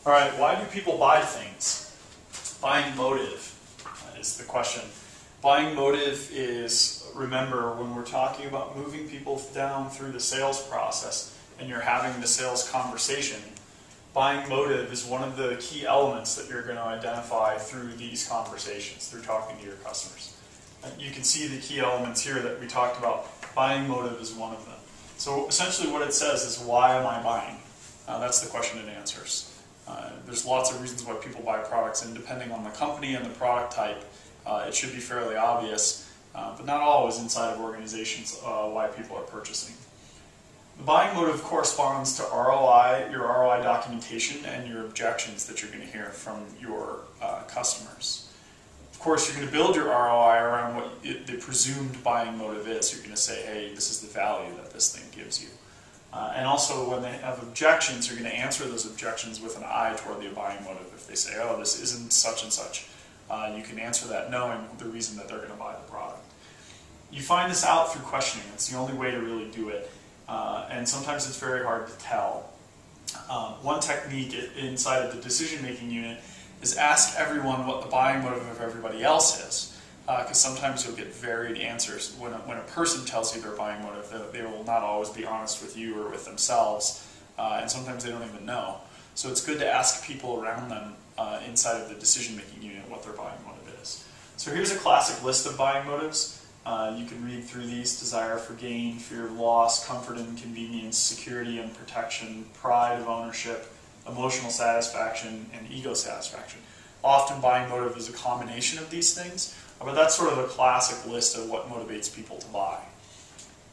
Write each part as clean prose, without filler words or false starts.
All right, why do people buy things? Buying motive is the question. Buying motive is, remember, when we're talking about moving people down through the sales process and you're having the sales conversation, buying motive is one of the key elements that you're going to identify through these conversations, through talking to your customers. And you can see the key elements here that we talked about. Buying motive is one of them. So essentially what it says is, why am I buying? That's the question it answers. There's lots of reasons why people buy products, and depending on the company and the product type, it should be fairly obvious, but not always inside of organizations why people are purchasing. The buying motive corresponds to ROI, your ROI documentation, and your objections that you're going to hear from your customers. Of course, you're going to build your ROI around what the presumed buying motive is. You're going to say, hey, this is the value that this thing gives you. And also, when they have objections, you're going to answer those objections with an eye toward the buying motive. If they say, oh, this isn't such and such, you can answer that knowing the reason that they're going to buy the product. You find this out through questioning. It's the only way to really do it. And sometimes it's very hard to tell. One technique inside of the decision-making unit is ask everyone what the buying motive of everybody else is. Because sometimes you'll get varied answers. When a person tells you their buying motive, they will not always be honest with you or with themselves, and sometimes they don't even know. So it's good to ask people around them inside of the decision-making unit what their buying motive is. So here's a classic list of buying motives. You can read through these: desire for gain, fear of loss, comfort and convenience, security and protection, pride of ownership, emotional satisfaction, and ego satisfaction. Often buying motive is a combination of these things, but that's sort of a classic list of what motivates people to buy.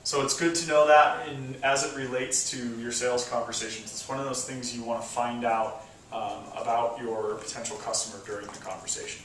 So it's good to know that as it relates to your sales conversations. It's one of those things you want to find out about your potential customer during the conversation.